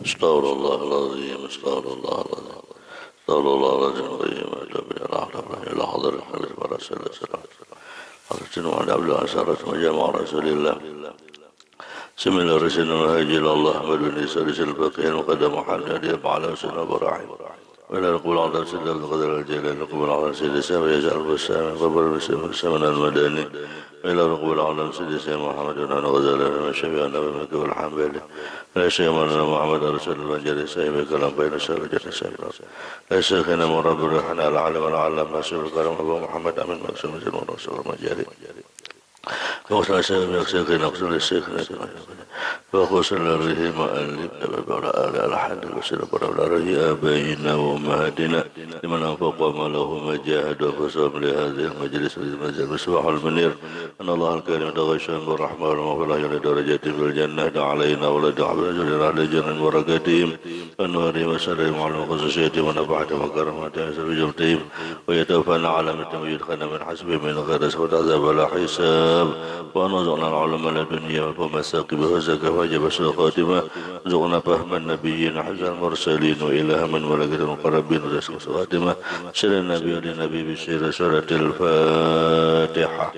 استغفر الله العظيم استغفر الله العظيم استغفر الله العظيم القيوم وأتوب إلى الله إلى حضر الحدث ورسول الله صلى الله عليه وسلم حضرة وعلى عبد الله أسرة وجمع رسول الله سم الله رسول الله إلى الله أحمد بن إسحاق البقيع المقدم محمد يبع على سنة براعي وإلى نقول عن سيدنا القدر الجليل نقول عن سيدنا سامي يجعل بالسامي قبر السمن المدني وإلى نقول عن سيدنا محمد بن غزالة من شفيع النبي من كبر الحنبلي لا شيء من محمد رسول البنجري سيد كلام بين سر جنة سيد لا شيخنا مرب الرحمن العالم العالم ناصر الكرم أبو محمد أمين مقسم جنون رسول المجاري وصل شيخنا أقصد الشيخنا فخص الرحيم مؤلف وعلى آل الحد وسلم وعلى رأي آبائنا وأمهاتنا لمن أنفق ماله ما جاهد وفصام لهذه المجلس المصباح المنير أن الله الكريم تغشى بالرحمة والمغفرة إلى درجات في الجنة علينا ولا تعبد جل على جنة بركاتهم أنوارهم وسرهم على خصوصيتهم ونفعتهم وكرماتهم وسرجمتهم ويتوفانا على متم يدخلنا من حسبه من غير سوء عذاب ولا حساب وأن وزعنا العلماء الدنيا والمساقب وزكاة وجب سوء خاتمة زغنا فهم النبيين حفظ المرسلين وإله من ملائكة المقربين ورزق خاتمة سر النبي وللنبي بسير سورة الفاتحة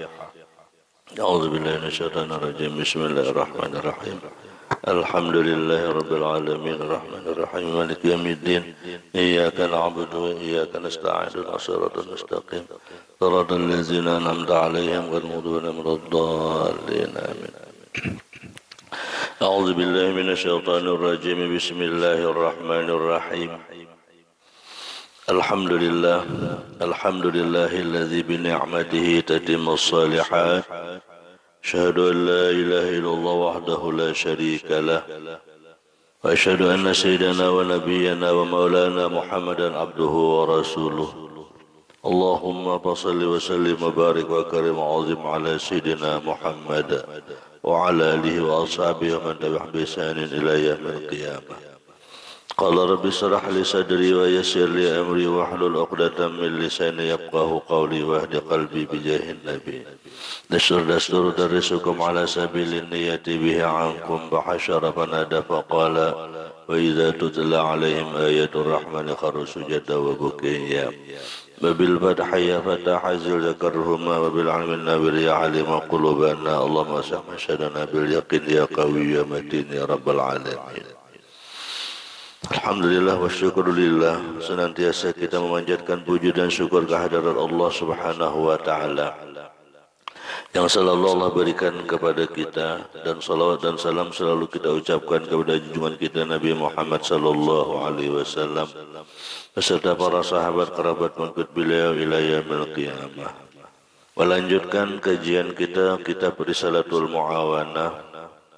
أعوذ بالله من الشيطان الرجيم بسم الله الرحمن الرحيم الحمد لله رب العالمين الرحمن الرحيم مالك يوم الدين إياك نعبد وإياك نستعين اهدنا الصراط المستقيم صراط الذين أنعمت عليهم غير المغضوب عليهم ولا الضالين آمين أعوذ بالله من الشيطان الرجيم بسم الله الرحمن الرحيم الحمد لله الذي بنعمته تتم الصالحات أشهد أن لا إله إلا الله وحده لا شريك له وأشهد أن سيدنا ونبينا ومولانا محمدا عبده ورسوله اللهم صل وسلم وبارك وكرم وعظم على سيدنا محمد وعلى آله وأصحابه ومن تبعهم بإحسان إلى يوم القيامة قال رب اشرح لي صدري ويسر لي أمري واحلل عقدة من لساني يفقهوا قولي واهد قلبي بجاه النبي دستور درسكم على سبيل النية به عنكم بحشر فنادى فقال وإذا تتلى عليهم آية الرحمن خروا سجدا وبكيا وبالفتح يا فتح زل ذكرهما وبالعلم النابر يا علم قلوبنا اللهم سمع شدنا باليقين يا قوي يا متين يا رب العالمين. Alhamdulillah wa syukurillah, senantiasa kita memanjatkan puji dan syukur kehadirat Allah Subhanahu wa taala yang selalu Allah berikan kepada kita, dan salawat dan salam selalu kita ucapkan kepada junjungan kita Nabi Muhammad sallallahu alaihi wasallam beserta para sahabat kerabat pengikut beliau ila yaumil qiyamah. Melanjutkan kajian kita kitab Risalatul Muawanah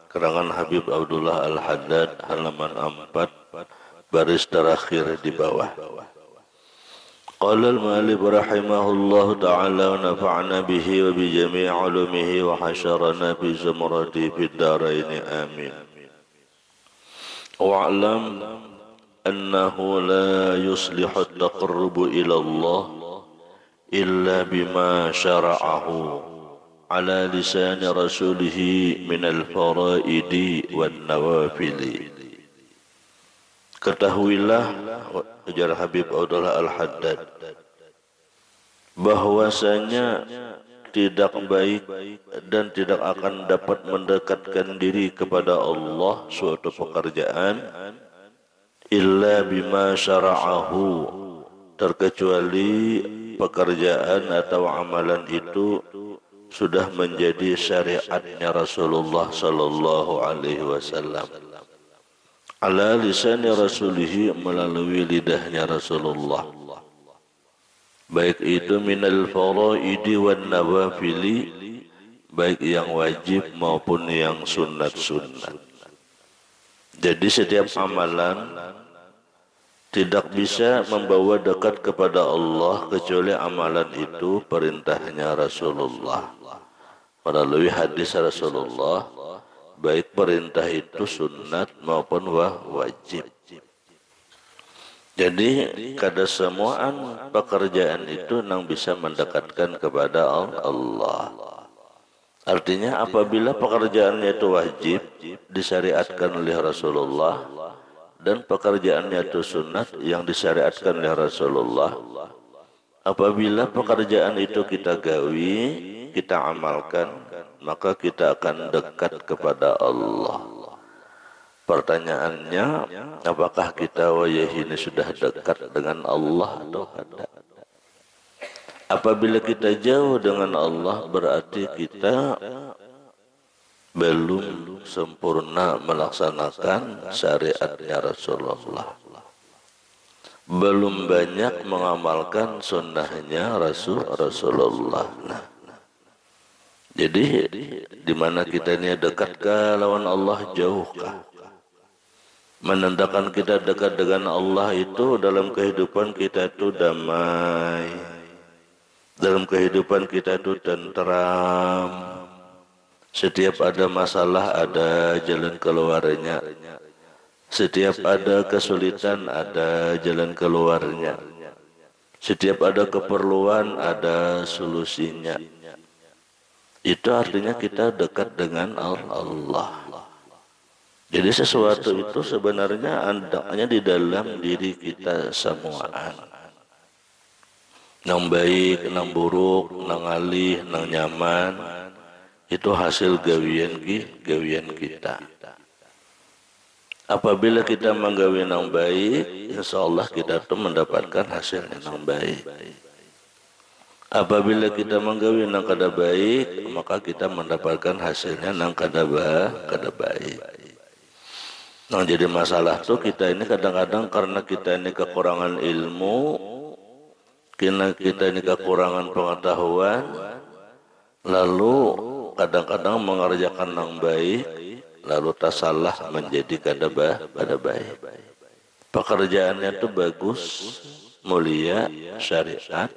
karangan Habib Abdullah Al-Haddad halaman 4 baris terakhir di bawah. Qala al-mu'allif rahimahullahu ta'ala wa nafa'na bihi wa bi jami' ulumihi wa hasyarana bi zumrati fid darain amin. Wa'lam annahu la yuslihu at-taqarrubu ila Allah illa bima syara'ahu ala lisan rasulih min al-fara'idi wan nawafili. Ketahuilah, ujar Habib Abdullah Al-Haddad, bahwasanya tidak baik dan tidak akan dapat mendekatkan diri kepada Allah suatu pekerjaan illa bima syara'ahu, terkecuali pekerjaan atau amalan itu sudah menjadi syariatnya Rasulullah sallallahu alaihi wasallam. Ala lisan Rasulih, melalui lidahnya Rasulullah, baik itu minal faraidi wan nawafili, baik yang wajib maupun yang sunat-sunat. Jadi setiap amalan tidak bisa membawa dekat kepada Allah kecuali amalan itu perintahnya Rasulullah melalui hadis Rasulullah, baik perintah itu sunat maupun wajib. Jadi kada semuaan pekerjaan itu nang bisa mendekatkan kepada Allah. Artinya apabila pekerjaannya itu wajib disyariatkan oleh Rasulullah, dan pekerjaannya itu sunat yang disyariatkan oleh Rasulullah. Apabila pekerjaan itu kita gawi, kita amalkan, maka kita akan dekat kepada Allah. Pertanyaannya, apakah kita ini sudah dekat dengan Allah atau tidak? Apabila kita jauh dengan Allah, berarti kita belum sempurna melaksanakan syariatnya Rasulullah. Belum banyak mengamalkan sunnahnya Rasulullah. Jadi di mana kita ini dekatkah lawan Allah, jauhkah? Menandakan kita dekat dengan Allah itu dalam kehidupan kita itu damai, dalam kehidupan kita itu tentram. Setiap ada masalah ada jalan keluarnya. Setiap ada kesulitan ada jalan keluarnya. Setiap ada keperluan ada solusinya. Itu artinya kita dekat dengan Allah. Jadi sesuatu itu sebenarnya adanya di dalam diri kita semuaan. Nang baik, nang buruk, nang alih, nang nyaman, itu hasil gawian kita. Apabila kita menggawi yang baik, insyaallah kita tuh mendapatkan hasil yang baik. Apabila kita menggawi yang kada baik, maka kita mendapatkan hasilnya yang kada baik. Nah, jadi masalah tuh kita ini kadang-kadang karena kita ini kekurangan ilmu, karena kita ini kekurangan pengetahuan, lalu kadang-kadang mengerjakan yang baik, lalu tak salah menjadi kada baik. Pekerjaannya itu bagus, mulia, syariat.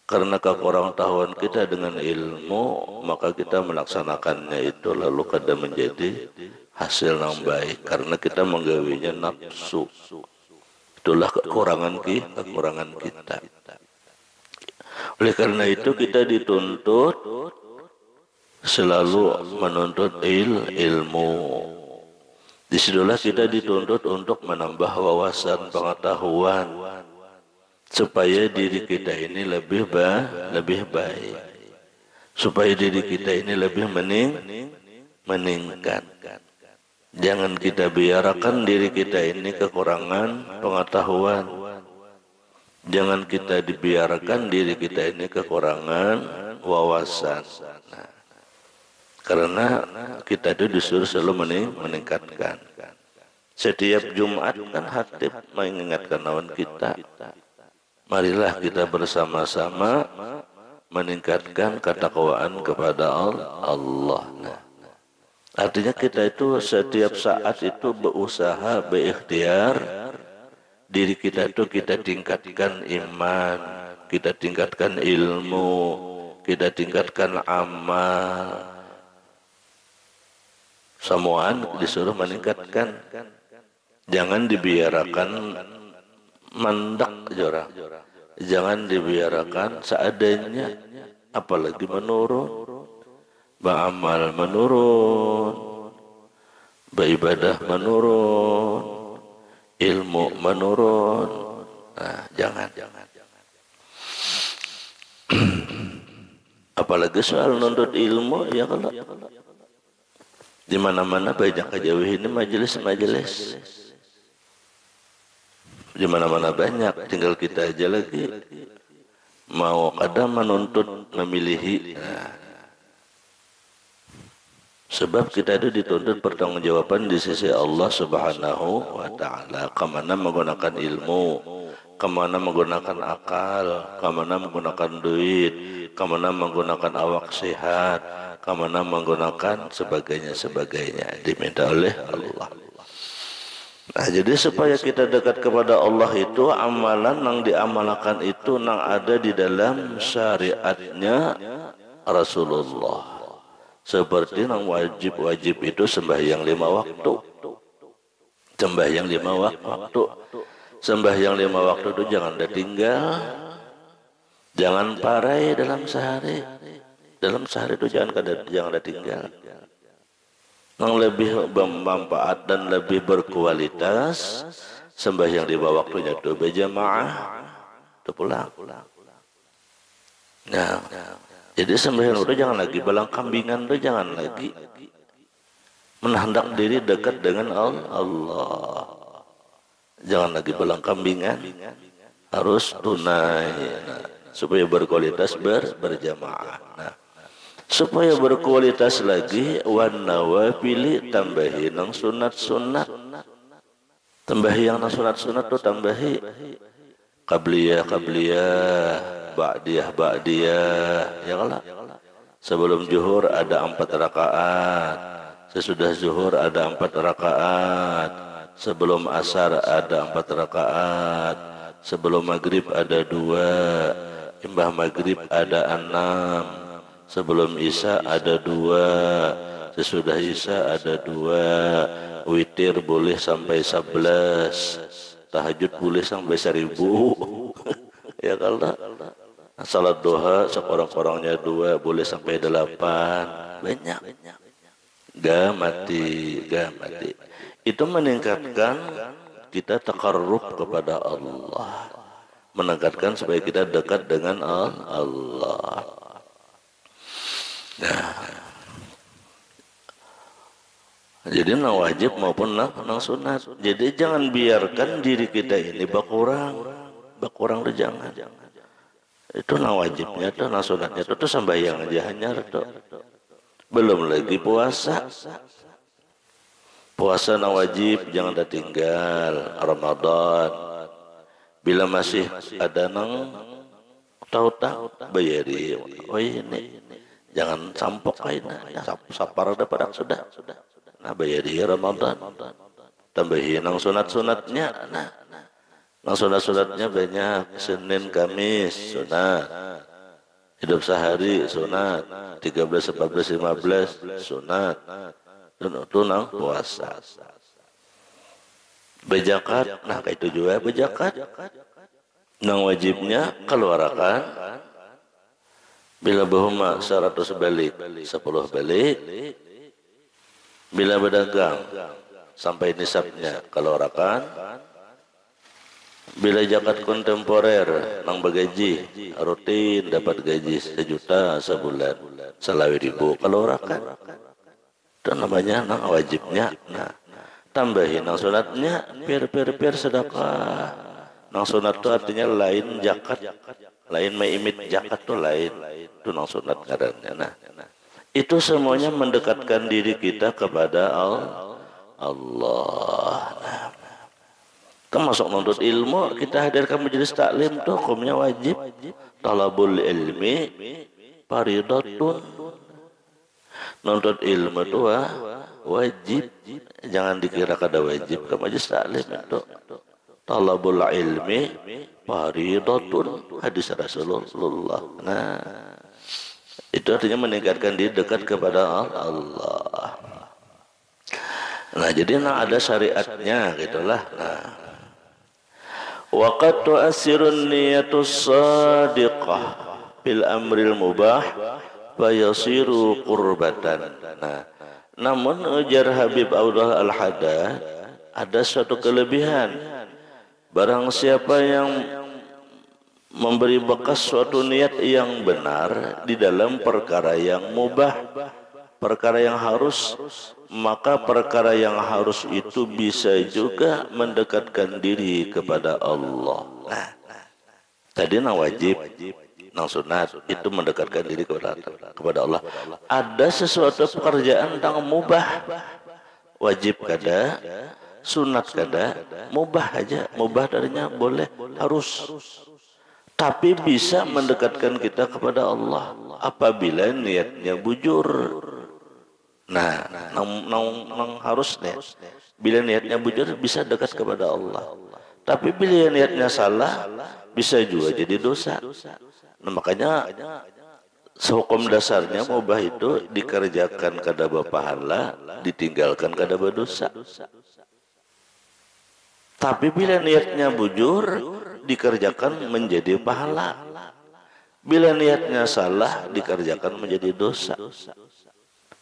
Karena kekurangan tahuan kita dengan ilmu, maka kita melaksanakannya itu lalu kada menjadi hasil yang baik. Karena kita menggawinya nafsu. Itulah kekurangan kita. Oleh karena itu kita dituntut selalu menuntut ilmu. Disitulah kita dituntut untuk menambah wawasan pengetahuan supaya diri kita ini lebih baik, supaya diri kita ini lebih meningkat. Jangan kita biarkan diri kita ini kekurangan pengetahuan. Jangan kita dibiarkan diri kita ini kekurangan wawasan. Karena kita itu disuruh selalu meningkatkan. Setiap Jumat kan khatib mengingatkan lawan kita. Marilah kita bersama-sama meningkatkan ketakwaan kepada Allah. Artinya kita itu setiap saat itu berusaha, berikhtiar. Diri kita itu kita tingkatkan iman, kita tingkatkan ilmu, kita tingkatkan amal. Semuaan disuruh meningkatkan. Jangan dibiarkan mandak jorang. Jangan dibiarkan seadanya, apalagi menurun. Beramal menurun, beribadah menurun, ilmu menurun. Nah, jangan. Apalagi soal nuntut ilmu, ya kalau di mana-mana banyak kejauh ini majelis. Di mana-mana banyak, tinggal kita aja lagi mau ada menuntut, memilihi. Sebab kita itu dituntut pertanggungjawaban di sisi Allah Subhanahu wa Ta'ala. Kemana menggunakan ilmu, kemana menggunakan akal, kemana menggunakan duit, kemana menggunakan awak sehat, kemana menggunakan sebagainya diminta oleh Allah. Nah, jadi supaya kita dekat kepada Allah itu amalan yang diamalkan itu yang ada di dalam syariatnya Rasulullah. Seperti yang wajib itu sembahyang 5 waktu. Sembahyang 5 waktu. Sembahyang 5 waktu itu jangan ditinggal. Jangan parai dalam sehari. Dalam sehari itu jangan ditinggal. yang lebih bermanfaat dan lebih berkualitas sembahyang di bawah waktunya itu berjamaah itu pulang. Nah, jadi sembahyang itu jangan lagi balang kambingan itu jangan lagi menhendak diri dekat dengan Allah. Jangan lagi balang kambingan, harus tunai. Nah, supaya berkualitas berjamaah. Nah, supaya berkualitas lagi wan nawafili tambahi nang sunat-sunat. Tambahi yang nang sunat-sunat tu tambahi qabliyah, ba'diyah, ya kalah. Sebelum zuhur ada 4 rakaat. Sesudah zuhur ada 4 rakaat. Sebelum asar ada 4 rakaat. Sebelum maghrib ada 2. Imbah maghrib ada 6. Sebelum isya ada 2. Sesudah isya ada 2. Witir boleh sampai 11. Tahajud boleh sampai 1000. Ya kalau salat duha sekurang-kurangnya 2 boleh sampai 8. Banyak. Gak mati. Itu meningkatkan kita takarrub kepada Allah, meningkatkan supaya kita dekat dengan Allah. Nah, jadi nang wajib maupun nang sunat. Jadi jangan biarkan diri kita ini berkurang itu jangan. Itu nang wajibnya tuh, nang sunatnya tuh sembahyang aja hanya tuh. Belum lagi puasa. Puasa nang wajib jangan tertinggal. Ramadan bila masih ada nang tahu bayari. Oh ini jangan sampok aina. Sapar ada pada sudah. Nah bayari Ramadan. Tambahin nang sunat-sunatnya. Nah nang sunat-sunatnya banyak. Senin, Kamis sunat. Hidup sehari sunat. 13, 14, 15 sunat. Dan itu nang puasa. Bejakat, nah kayak itu juga bejakat. Nang wajibnya keluarkan bila bahuma 100 balik, 10 balik. Bila berdagang sampai nisabnya keluarkan. Bila zakat kontemporer nang bagaji rutin dapat gaji 1 juta sebulan 1.000 keluarkan. Itu namanya nang wajibnya. Nah, tambahin nang sunatnya pir sedekah. Nang sunat itu artinya lain zakat, lain meimit zakat itu lain. Itu nang sunat ngarannya. Nah, itu semuanya mendekatkan diri kita kepada Allah. Nah, termasuk menuntut ilmu, kita hadirkan majelis taklim tuh hukumnya wajib. Talabul ilmi faridatun. Nuntut ilmu itu wajib. Jangan dikira kada wajib ke majelis taklim itu. Talabul ilmi faridatun. Hadis Rasulullah. Nah, itu artinya meningkatkan diri dekat kepada Allah. Nah, jadi ada syariatnya gitulah. Nah, waqad tu'assirun niyatus sadiqah bil amril mubah wa yasiru qurbatan. Nah, namun ujar Habib Abdullah Al-Haddad ada suatu kelebihan. Barang siapa yang memberi bekas suatu niat yang benar di dalam perkara yang mubah, perkara yang harus, maka perkara yang harus itu bisa juga mendekatkan diri kepada Allah. Nah, tadi nang wajib, nang sunat itu mendekatkan diri kepada Allah. Ada sesuatu pekerjaan yang mubah, wajib kada, sunat kada, mubah aja, mubah darinya boleh, harus. Tapi bisa mendekatkan kita kepada Allah apabila niatnya bujur. Nah, nang harusnya bila niatnya bujur bisa dekat kepada Allah. Tapi bila niatnya salah bisa juga jadi dosa. Nah, makanya sehukum dasarnya mubah itu dikerjakan kada berpahala, ditinggalkan kada berdosa. Tapi bila niatnya bujur dikerjakan menjadi pahala. Bila niatnya salah dikerjakan menjadi dosa.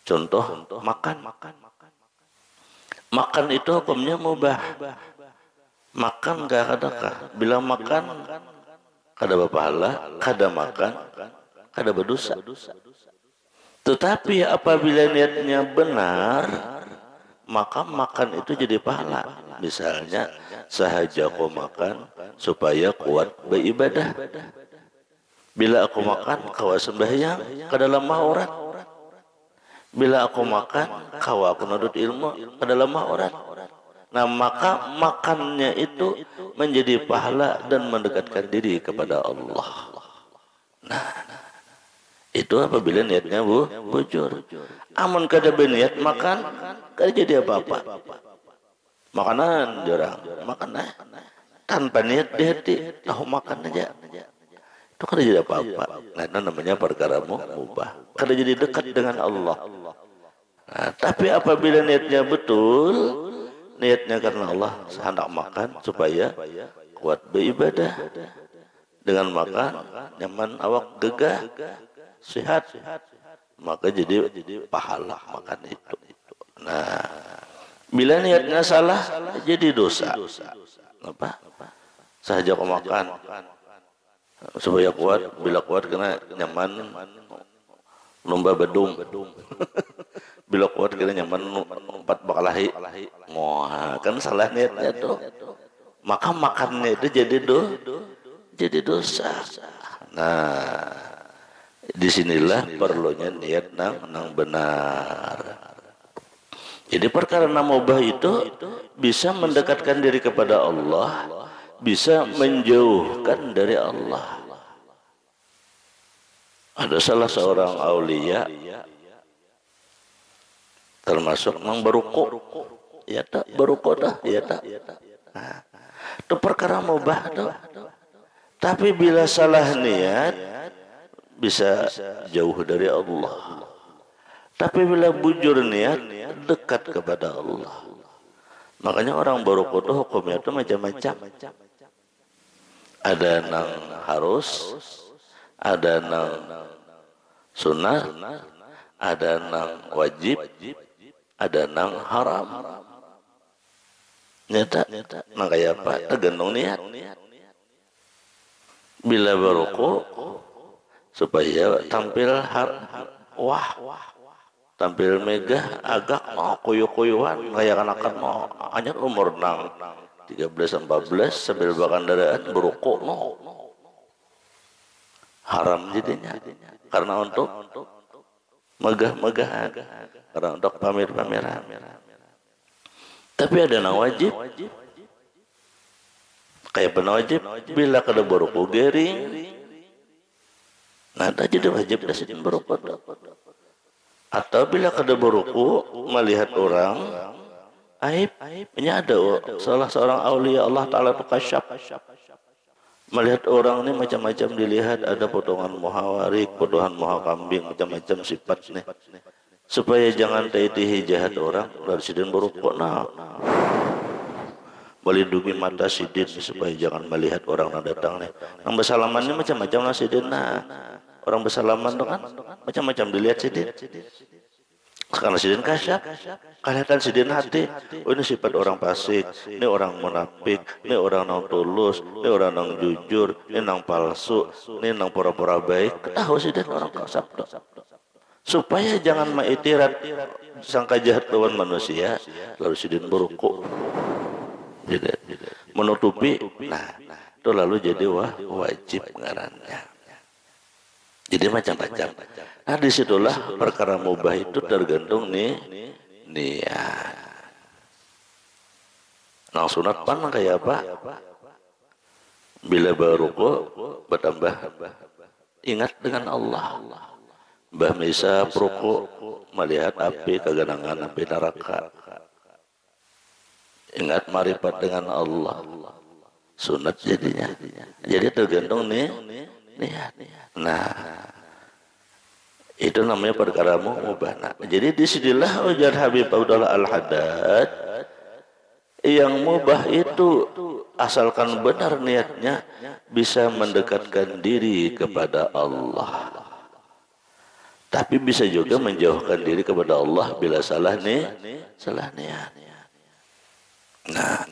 Contoh makan. Makan itu hukumnya mubah. Makan gak adakah? Bila makan kada berpahala, kada makan kada berdosa. Tetapi apabila niatnya benar, maka makan itu jadi pahala. Misalnya sahaja aku makan supaya kuat beribadah. Bila aku makan kawa sembahyang ke dalam aurat. Bila aku makan kawa aku nudut ilmu ke dalam aurat. Nah, maka makannya itu menjadi pahala dan mendekatkan diri kepada Allah. Nah, itu apabila niatnya bujur. Amun kada berniat makan, kada jadi apa-apa. Makanan jarang, makan tanpa niat di hati, tahu makan aja. Itu kada jadi apa-apa. Nah, itu namanya perkara mubah. Kada jadi dekat dengan Allah. Nah, tapi apabila niatnya betul, niatnya karena Allah hendak makan supaya kuat beribadah. Dengan makan nyaman awak gegah sehat, maka jadi pahala makan itu. Nah, bila niatnya salah jadi dosa. Apa? Sahaja kau makan supaya kuat, bila kuat kena nyaman lomba bedung. Bila kuat kena nyaman empat bakalahi. Moha, kan salah niatnya tuh. Maka makannya itu jadi dosa. Nah, disinilah perlunya niat nang benar. Jadi perkara mubah itu bisa mendekatkan diri kepada Allah, bisa menjauhkan dari Allah. Ada salah seorang aulia termasuk nang beruku, ya tak beruku dah, ya tak. Nah, itu perkara mubah tuh. Tapi bila salah niat bisa jauh dari Allah. Tapi bila bujur niat dekat kepada Allah. Makanya orang beruku itu hukumnya itu macam-macam. Ada nang harus, ada nang sunnah, ada nang wajib, ada nang haram. Nyata, nang kayak apa? Tergantung niat. Bila beruku supaya tampil tampil megah agak koyo-koyoan kayak anak-anak hanya umur nang 13-14 sambil bakandaraan beruku haram jadinya karena untuk megah-megahan, karena untuk pamer-pameran. Tapi ada nang wajib. Kayak penwajib bila kada beruku gering, nah jadi wajib dasidin beruku. Atau bila kada beruku melihat orang aib, ada salah seorang aulia Allah Taala itu kasyaf. Melihat orang ini macam-macam dilihat, ada potongan moha warik, potongan moha kambing, macam-macam sifatnya. Supaya jangan taitihi jahat orang, dasidin beruku melindungi mata sidin supaya jangan melihat orang yang datang nih. Yang bersalamannya macam-macam lah sidin. Nah, orang bersalaman tuh kan macam-macam dilihat sidin. Sekarang sidin kasyaf, kelihatan sidin hati. Oh, ini sifat orang fasik, ini orang munafik, ini orang nang tulus, ini orang nang jujur, ini nang palsu, ini nang pura-pura baik. Tahu sidin orang kasyaf tuh. Supaya jangan maitirat sangka jahat lawan manusia, lalu sidin beruku. Jadi menutupi, nah itu lalu jadi wajib ngarannya. Jadi macam-macam. Nah, disitulah perkara mubah itu tergantung niat. Nang sunat pan kayak apa? Bila beruku bertambah ingat dengan Allah. Mbah Misa beruku melihat api kegenangan api neraka. Ingat marifat dengan Allah, sunat jadinya. Jadi tergantung niat. Nah, itu namanya perkara mubah. Nah, jadi disinilah ujar Habib Abdullah Al-Haddad, yang mubah itu asalkan benar niatnya bisa mendekatkan diri kepada Allah. Tapi bisa juga menjauhkan diri kepada Allah bila salah niat. Nah,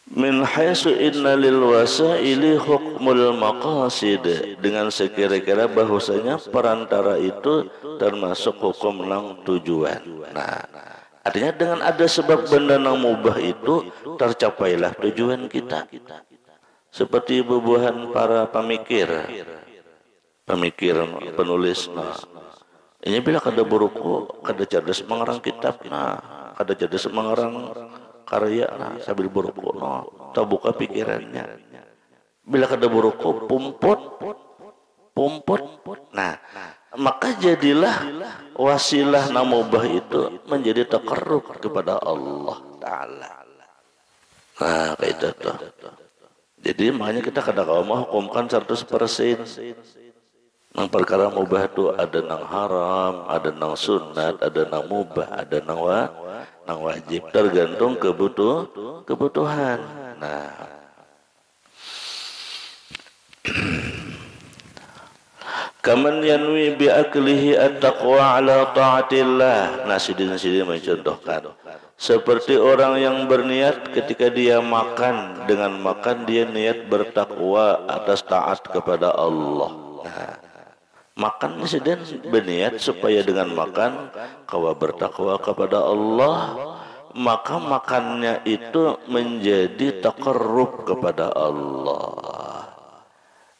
min haitsu inna lil wasaili hukmul maqasid, dengan sekira-kira bahwasanya perantara itu termasuk hukum nang tujuan. Nah, artinya dengan ada sebab benda nang mubah itu tercapailah tujuan kita. Seperti bubuhan para pemikir penulis. Nah, ini bila kada buruku, kada cerdas mengarang kitab, nah, kada cerdas mengarang karya, nah, sambil buruku, nah, terbuka pikirannya. Bila kada buruku, pumput, nah, maka jadilah wasilah namubah itu menjadi takarrub kepada Allah Ta'ala. Nah, kayak itu tuh. Jadi makanya kita kadang-kadang mau hukumkan 100%. Nang perkara mubah itu ada nang haram, ada nang sunat, ada nang mubah, ada nang wajib, tergantung kebutuhan. Nah, kaman yanwi bi aklihi at-taqwa ala taatillah. Nah, sidin mencontohkan seperti orang yang berniat ketika dia makan, dengan makan dia niat bertakwa atas taat kepada Allah. Nah, makan sidin berniat supaya dengan makan kawa bertakwa kepada Allah, maka makannya itu menjadi takarrub kepada Allah.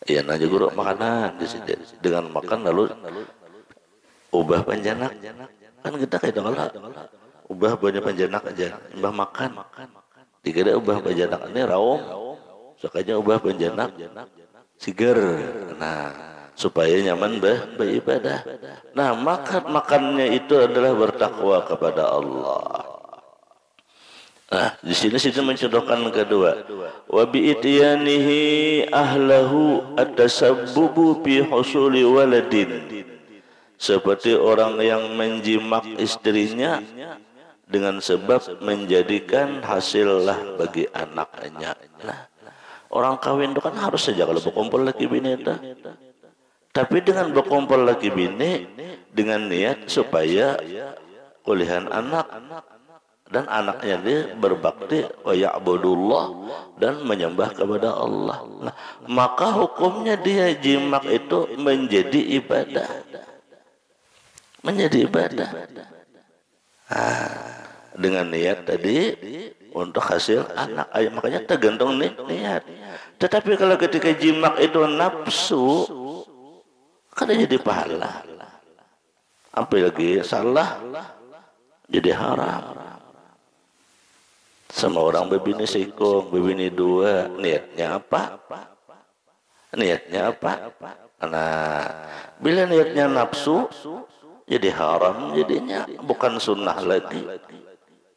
Iya, nanya guru makanan di sini dengan makan lalu ubah panjanak, kan kita kayak dongala ubah banyak panjanak aja, ubah makan dikira ubah panjanak ini raum, sukanya ubah panjanak sigar, nah supaya nyaman beribadah. Nah, makannya itu adalah bertakwa kepada Allah. Nah, di sini mencontohkan kedua. Wa bi ityanihi ahlahu at-tasabbubu fi husuli waladin. Seperti orang yang menjimak istrinya dengan sebab menjadikan hasillah bagi anaknya. Nah, orang kawin itu kan harus saja kalau berkumpul laki bini itu. Tapi dengan berkumpul laki bini dengan niat supaya kulihan anak, dan anaknya dia berbakti wa ya'budullah dan menyembah kepada Allah. Nah, maka hukumnya dia jimak itu menjadi ibadah. Menjadi ibadah. Nah, dengan niat tadi untuk hasil anak. Makanya tergantung niat. Tetapi kalau ketika jimak itu nafsu, kan jadi pahala. Apalagi salah jadi haram. Sama orang bebini sikung, bebini dua, niatnya apa? Niatnya apa? Nah, bila niatnya nafsu, jadi haram jadinya, bukan sunnah lagi.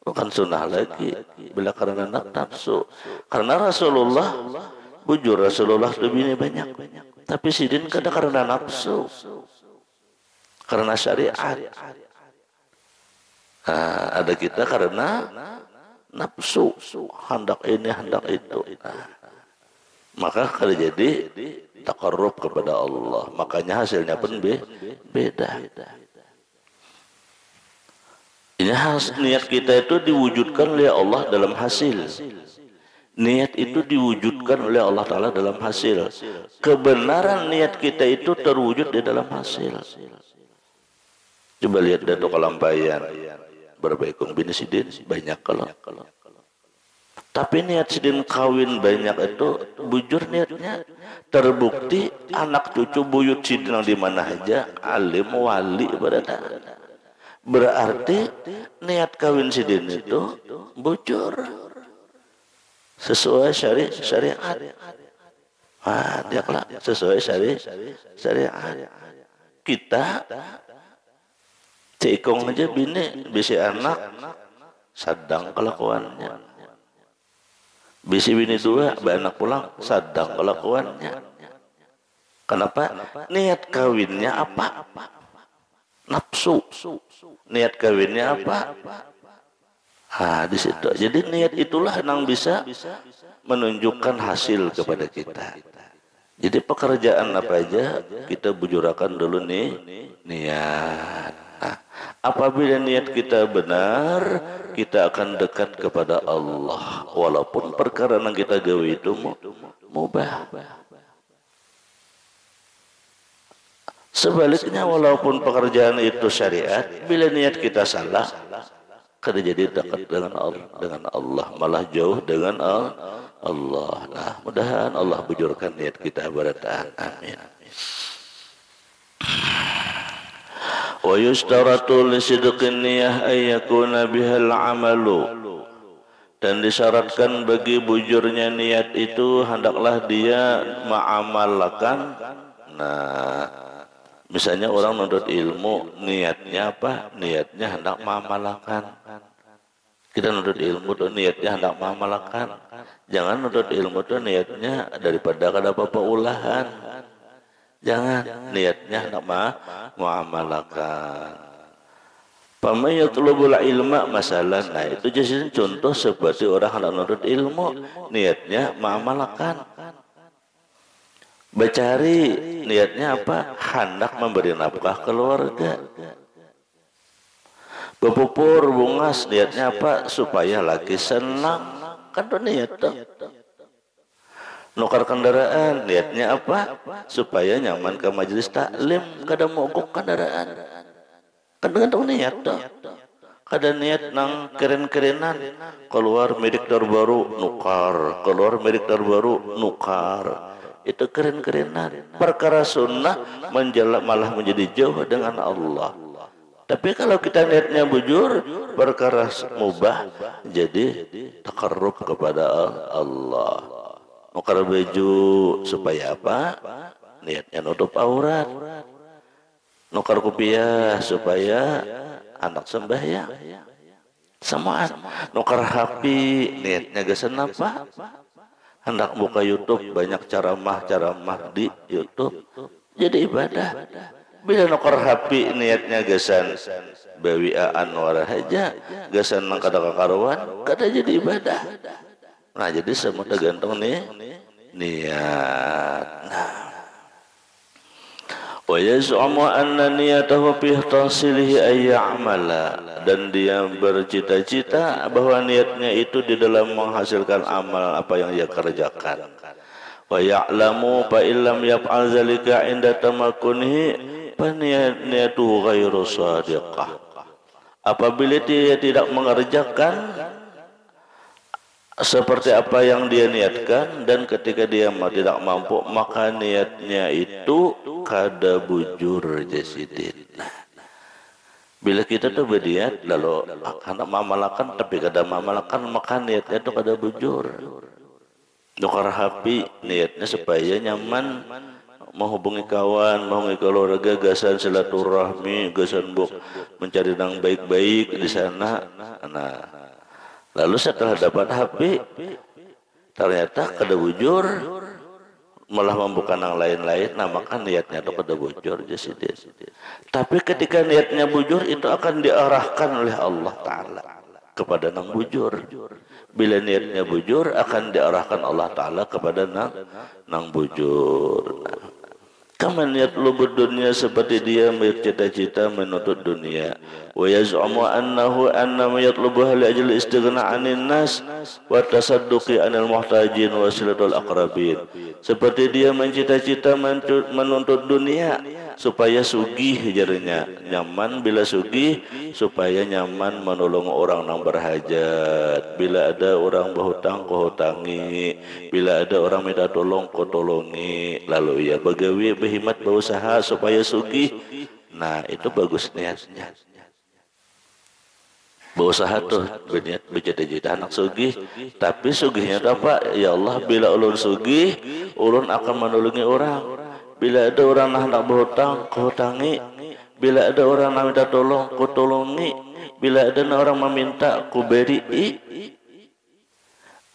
Bukan sunnah lagi, bila karena nafsu. Karena Rasulullah, bujur Rasulullah bebini banyak. Tapi sidin kadang karena nafsu. Karena syariat. Nah, ada kita karena nafsu, hendak ini hendak itu. Nah, maka kalau jadi takarrub kepada Allah, makanya hasilnya pun beda. Ini niat kita itu diwujudkan oleh Allah dalam hasil. Niat itu diwujudkan oleh Allah Ta'ala dalam hasil. Kebenaran niat kita itu terwujud di dalam hasil. Coba lihat Datuk Kalampayan, berbaikung bini sidin banyak kalau. Tapi niat sidin kawin banyak itu bujur niatnya terbukti anak cucu buyut sidin di mana aja alim wali berada. Berarti niat kawin sidin itu bujur sesuai syariat. Ah, dia kelak sesuai syariat. Kita cikong aja bini bisi anak sadang kelakuannya, bisi bini dua anak pulang sadang kelakuannya. Kenapa? Niat kawinnya apa? Nafsu. Niat kawinnya apa? Ah, di situ. Jadi niat itulah yang bisa menunjukkan hasil kepada kita. Jadi pekerjaan apa aja kita bujurakan dulu nih niat. Nah, Apabila niat kita benar, kita akan dekat kepada Allah. Walaupun perkara yang kita gawe itu mubah. Sebaliknya, walaupun pekerjaan itu syariat, bila niat kita salah, kada jadi dekat dengan Allah, malah jauh dengan Allah. Nah, mudahan Allah bujurkan niat kita barataan. Amin. Wa yustaratu li sidqin niyah ay yakuna bihal amalu, dan disyaratkan bagi bujurnya niat itu hendaklah dia mengamalkan. Nah, misalnya orang menuntut ilmu, niatnya apa? Niatnya hendak mengamalkan. Kita menuntut ilmu tuh niatnya hendak mengamalkan. Jangan menuntut ilmu tuh niatnya daripada kada apa-apa ulahan. Jangan, niatnya hendak mengamalkan. Pamay yatlubul ilma masalan. Nah, itu jadi contoh seperti orang hendak menuntut ilmu, niatnya mengamalkan. Bercari, niatnya apa? Hendak memberi nafkah keluarga. Berpupur bungas, niatnya apa? Supaya laki senang. Kan itu niat tuh. Nukar kendaraan, niatnya apa? Supaya nyaman ke majelis taklim, kada mogok kendaraan. Kan dengan niat tuh. Kada niat nang keren-kerenan, keluar merek terbaru nukar, keluar merek terbaru nukar. Itu keren-kerenan. Perkara sunnah malah menjadi jauh dengan Allah. Tapi kalau kita niatnya bujur, perkara mubah jadi takarrub kepada Allah. Nukar baju supaya apa? Niatnya nutup aurat. Nukar kopiah supaya anak sembahyang. Samaan. Nukar HP niatnya gesan apa? Hendak buka YouTube, banyak ceramah di YouTube. Jadi ibadah. Bila nukar HP niatnya gesan bawiaan warahaja, gesan nang kada kakaruan, kada jadi ibadah. Nah, jadi semua tergantung niat. Nah, wa yaz'umu anna niyatahu fi tahsilihi ay ya'mala, dan dia bercita-cita bahwa niatnya itu di dalam menghasilkan amal apa yang ia kerjakan. Wa ya'lamu fa illam yaf'al zalika 'inda tamakkunihi fa niyatuhu ghairu shadiqah. Apabila dia tidak mengerjakan seperti apa yang dia niatkan, dan ketika dia tidak mampu, maka niatnya itu kada bujur jasidin. Bila kita tuh berniat lalu akan mamalakan tapi kada mamalakan, maka niatnya itu kada bujur. Nukar HP niatnya supaya nyaman menghubungi kawan, menghubungi keluarga, gasan silaturahmi, gasan mencari yang baik-baik di sana. Nah, lalu setelah dapat HP, ternyata kada bujur, malah membuka yang lain-lain. Nah, maka niatnya itu kada bujur jasidin. Tapi ketika niatnya bujur, itu akan diarahkan oleh Allah Ta'ala kepada nang bujur. Bila niatnya bujur, akan diarahkan Allah Ta'ala kepada nang bujur. Kaman yatlubu dunya, seperti dia bercita-cita menuntut dunia. Wa yaz'umu annahu annama yatlubuha li ajli istighna 'anil nas wa tasadduqi 'anil muhtajin wa silatul aqrabin. Seperti dia mencita-cita menuntut dunia supaya sugih jarinya, nyaman bila sugih, supaya nyaman menolong orang yang berhajat. Bila ada orang berhutang, kau hutangi. Bila ada orang minta tolong, kau tolongi. Lalu ia begawi, berkhidmat, berusaha supaya sugih. Nah, itu bagus niatnya. Berusaha tuh berniat bercita-cita anak sugih, tapi sugihnya apa? Ya Allah, bila ulun sugih, ulun akan menolongi orang. Bila ada orang hendak berhutang, kau hutangi. Bila ada orang nak minta tolong, kau tolongi. Bila ada orang meminta, kau beri.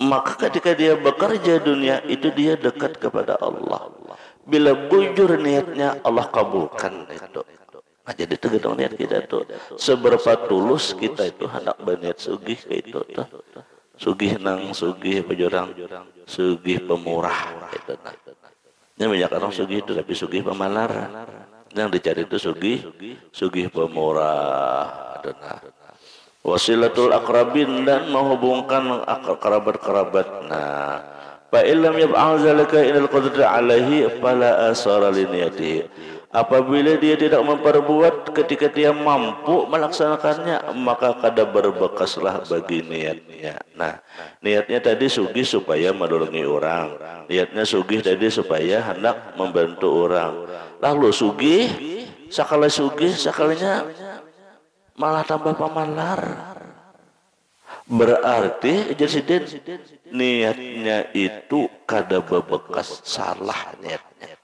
Maka ketika dia bekerja dunia, itu dia dekat kepada Allah. Bila bujur niatnya, Allah kabulkan itu. Nah, jadi tergantung niat kita tuh. Seberapa tulus kita itu hendak berniat sugih itu tuh. Sugih nang sugih pejurang, sugih pemurah itu. Ini banyak orang sugih itu, tapi sugih pemalar. Yang dicari itu sugih pemurah. Wasilatul akrabin, dan menghubungkan kerabat-kerabat. Nah, fa illam yab'al zalika inal qadri alaihi fala asara li niyatihi. Apabila dia tidak memperbuat ketika dia mampu melaksanakannya, maka kada berbekaslah bagi niatnya. Nah, niatnya tadi sugih supaya menolongi orang. Niatnya sugih tadi supaya hendak membantu orang. Lalu sugih, sekalinya malah tambah pamalar. Berarti jadi niatnya itu kada bebekas salah niatnya.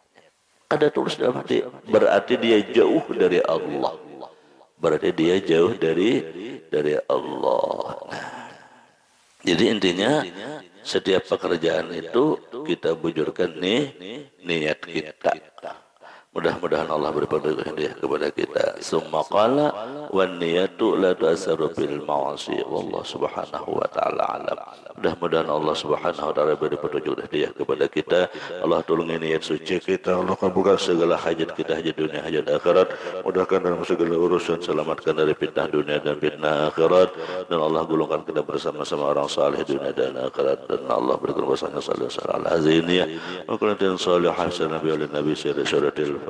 Kada tulus dalam hati. Berarti dia jauh dari Allah. Berarti dia jauh dari Allah. Nah, jadi intinya setiap pekerjaan itu kita bujurkan niat kita. Mudah-mudahan Allah beri hidayah kepada kita. Summa qala wan niyatu la tu'assaru bil ma'asi wallahu subhanahu wa ta'ala alam. Mudah-mudahan Allah subhanahu wa ta'ala beri petunjuk hidayah kepada kita. Allah tolongi niat suci kita. Allah kabulkan segala hajat kita, hajat dunia, hajat akhirat. Mudahkan dalam segala urusan, selamatkan dari fitnah dunia dan fitnah akhirat. Dan Allah golongkan kita bersama-sama orang saleh dunia dan akhirat. Dan Allah berikan wasanya salih salih al-haziniyah. Wa kulantin salih hasan nabi alin nabi syaratil